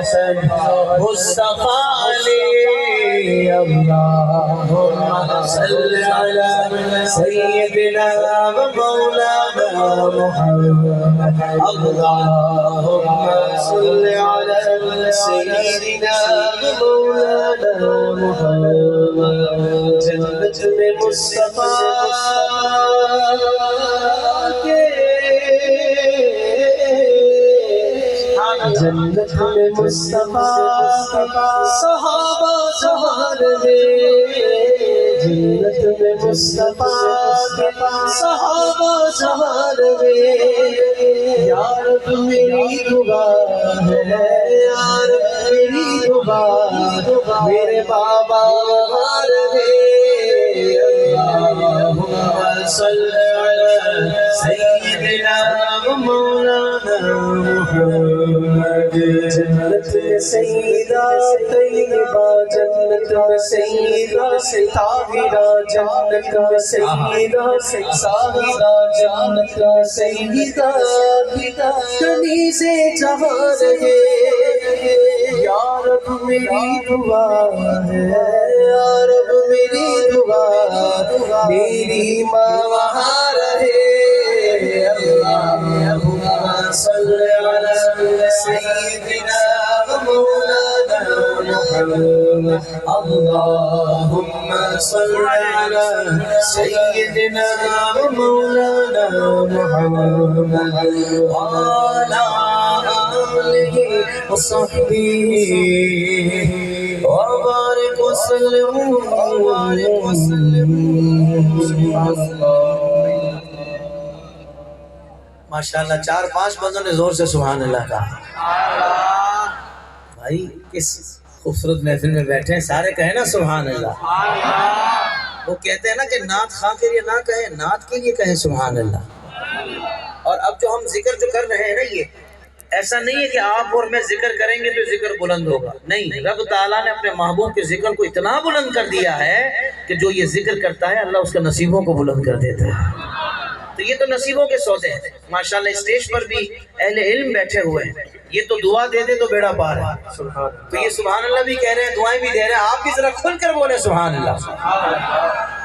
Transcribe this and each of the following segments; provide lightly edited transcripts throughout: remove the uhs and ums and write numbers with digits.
حسن مصطفیٰ علی اللہم صلی علی سیدنا و مولانا محمد اللہم صلی علی سیدنا و مولانا محمد جنت میں مصطفیٰ جنت میں مصطفیٰ صحابہ جہان میں جنت میں مصطفیٰ صحابہ جہان میں یا رب میری دعا ہے یا رب میری دعا میرے بابا اللہم صلی علی سیدنا و مولانا محمد جنت میں سیدہ طیبہ جنت میں سیدہ طاہرہ جنت میں سیدہ زاہدہ جنت میں سیدہ کنیز جہان ہے یا رب میری دعا ہے یا رب میری دعا میری ماں وہاں رہے اللہم صلی علی سیدنا و مولانا محمد اللہم صلی علی سیدنا و مولانا محمد وعلی آلہ وصحبہ وبارک وسلم ماشاءاللہ 4-5 بندوں نے زور سے سبحان اللہ کہا بھائی کس خوبصورت محفل میں بیٹھے ہیں سارے کہیں نا سبحان اللہ وہ کہتے ہیں نا کہ نعت خواہ کے لیے نہ کہیں نعت کے لیے کہیں سبحان اللہ اور اب جو ہم ذکر جو کر رہے ہیں نا یہ ایسا نہیں ہے کہ آپ اور میں ذکر کریں گے تو ذکر بلند ہوگا نہیں رب تعالیٰ نے اپنے محبوب کے ذکر کو اتنا بلند کر دیا ہے کہ جو یہ ذکر کرتا ہے اللہ اس کے نصیبوں کو بلند کر دیتا ہے تو یہ تو نصیبوں کے سودے ہیں ماشاءاللہ اسٹیج پر بھی اہل علم بیٹھے ہوئے ہیں یہ تو دعا دے دے تو بیڑا پار ہے تو یہ سبحان اللہ بھی کہہ رہے ہیں دعائیں بھی دے رہے ہیں آپ بھی ذرا کھل کر بولے سبحان اللہ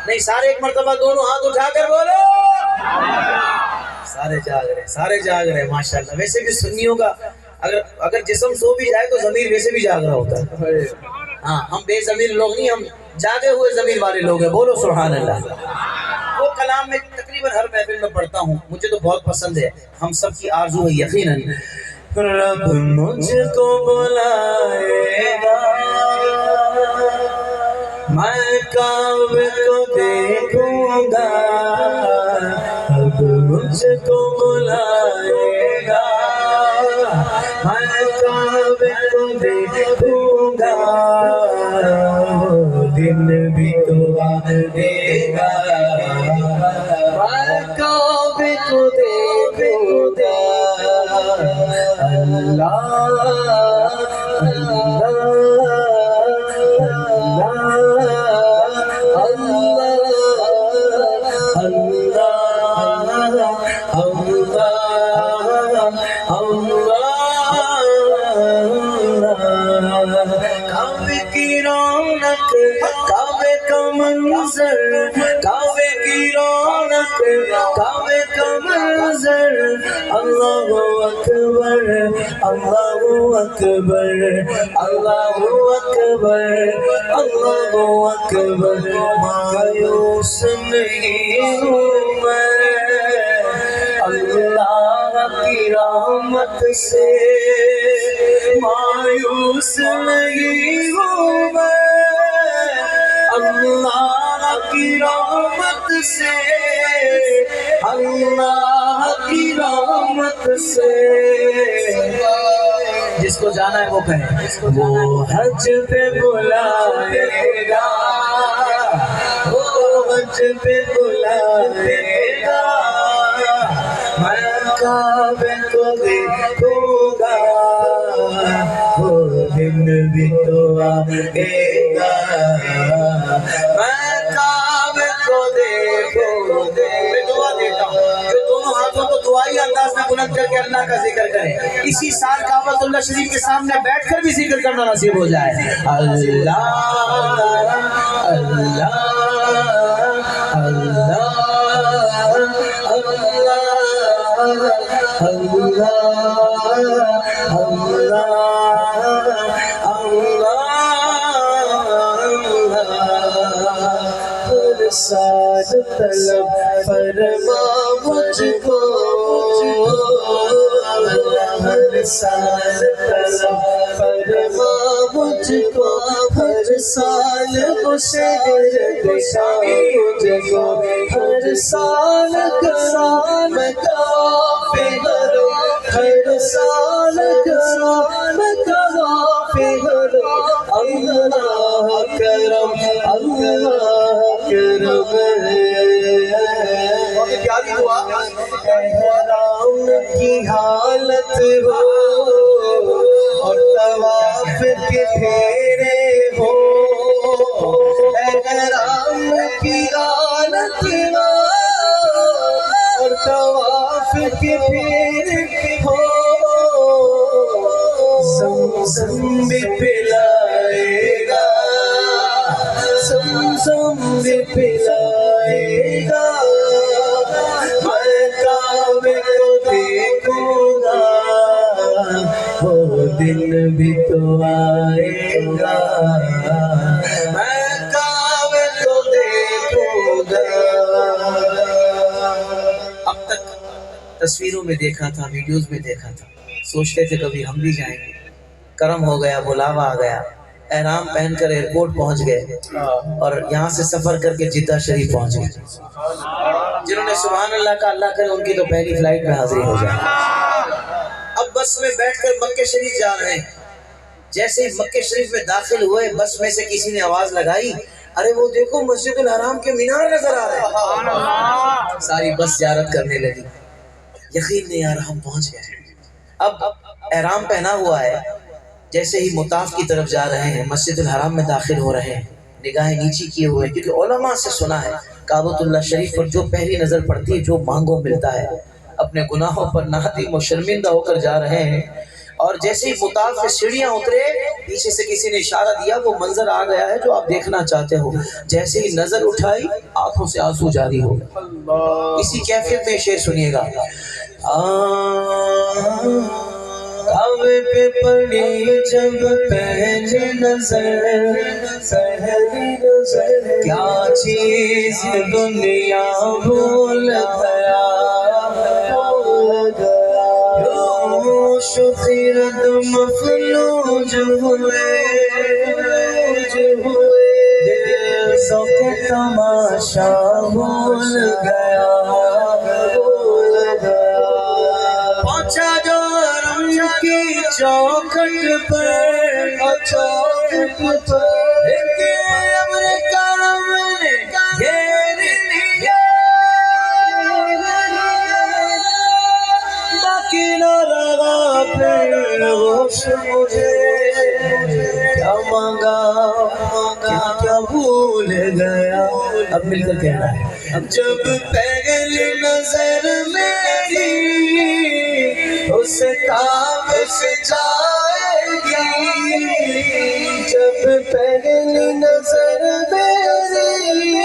نہیں سارے ایک مرتبہ دونوں ہاتھ اٹھا کر بولو سارے جاگ رہے ماشاءاللہ ویسے بھی سنیوں کا اگر جسم سو بھی جائے تو ضمیر ویسے بھی جاگ رہا ہوتا ہے ہاں ہم بے ضمیر لوگ نہیں ہم جاگے ہوئے ضمیر والے لوگ ہیں بولو سبحان اللہ وہ کلام میں تقریباً ہر محفل میں پڑھتا ہوں مجھے تو بہت پسند ہے ہم سب کی آرزو ہے یقیناً رب مجھ کو بلائے گا میں کعبے کو دیکھوں گا رب مجھ کو بلائے گا میں کعبے کو دیکھوں گا وہ دن بھی تو آئے گا میں کعبے کو دیکھوں گا اللہ کعبے کی رونق کعبے کا منظر کعبے کی رونق کعبے کا منظر اللہ اکبر اللہ اکبر اللہ اکبر اللہ اکبر مایوس نہیں ہوں میں اللہ کی رحمت سے مایوس نہیں ہوں میں اللہ کی رحمت سے اللہ کی رحمت سے جس کو جانا ہے وہ کہیں وہ حج پہ بلائے گا وہ حج پہ بلائے گا میں کعبے کو دیکھوں گا وہ دن بھی تو آئے گا میں کعبے کو دیکھوں گا میں دعا دیتا ہوں جو دونوں ہاتھوں کو دعائی انداز میں بلند کر کے اللہ کا ذکر کریں. اسی سال کعبۃ اللہ شریف کے سامنے بیٹھ کر بھی ذکر کرنا نصیب ہو جائے. اللہ اللہ اللہ ساز طلب فرما مجھ کو ہر سال طلب فرما مجھ کو ہر سال شہر دکھا مجھ کو ہر سال کرا میں کافی کروں ہر سال کرا میں کافی کروں اللہ کرم اللہ کرم احرام کی حالت ہو اور طواف کے پھیرے ہو احرام کی حالت ہو اور طواف کے پھیرے ہو زمزم بھی پلائے گا زمزم بھی پلائے گا میں کعبے کو دیکھوں گا وہ دن بھی تو آئے گا میں کعبے کو دیکھوں گا. اب تک تصویروں میں دیکھا تھا ویڈیوز میں دیکھا تھا سوچتے تھے کبھی ہم بھی جائیں گے. کرم ہو گیا بلاوا آ گیا احرام پہن کر ایئرپورٹ پہنچ گئے اور یہاں سے سفر کر کے جدہ شریف پہنچ گئے. جنہوں نے سبحان اللہ کا اللہ کرے ان کی تو پہلی فلائٹ میں حاضری ہو جائے. اب بس میں بیٹھ کر مکہ شریف جا رہے ہیں. جیسے ہی مکہ شریف میں داخل ہوئے بس میں سے کسی نے آواز لگائی ارے وہ دیکھو مسجد الحرام کے مینار نظر آ رہے ہیں. ساری بس زیارت کرنے لگی. یقین نہیں یار ہم پہنچ گئے. اب احرام پہنا ہوا ہے جیسے ہی مطاف کی طرف جا رہے ہیں مسجد الحرام میں داخل ہو رہے ہیں نگاہیں نیچی کیے ہوئے کیونکہ علماء سے سنا ہے کعبۃ اللہ شریف پر جو پہلی نظر پڑتی ہے جو مانگو ملتا ہے. اپنے گناہوں پر نادم و شرمندہ ہو کر جا رہے ہیں اور جیسے ہی مطاف سے سیڑھیاں اترے پیچھے سے کسی نے اشارہ دیا وہ منظر آ گیا ہے جو آپ دیکھنا چاہتے ہو. جیسے ہی نظر اٹھائی آنکھوں سے آنسو جاری ہو گئے. اسی کیفیت میں شعر سنیے گا. کعبے پہ پڑی جب پہلی نظر کیا چیز دنیا بھول گیا جوش و خرد مفلوج ہوئے دل ذوق تماشا بھول گیا پہنچا جو کی چوکھٹ پر امریکہ میں نے گھیر لیا باقی نہ لگا پھر ہوش مجھے کیا مانگا کیا بھول گیا. اب مل کر کہنا ہے اب جب پہلی نظر میری اس کعبے سے جائے گی جب پہلی نظر میری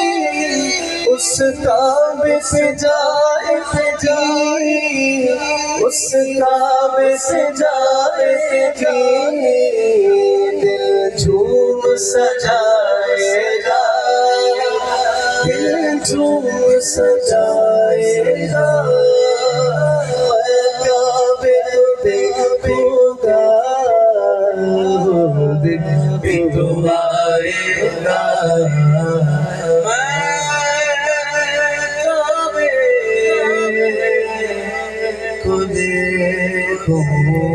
اس کعبے سے جائے گی اس کعبے سے جائے گی دل جھوم سجائے گا دل جھوم سجائے گا کو دیکھوں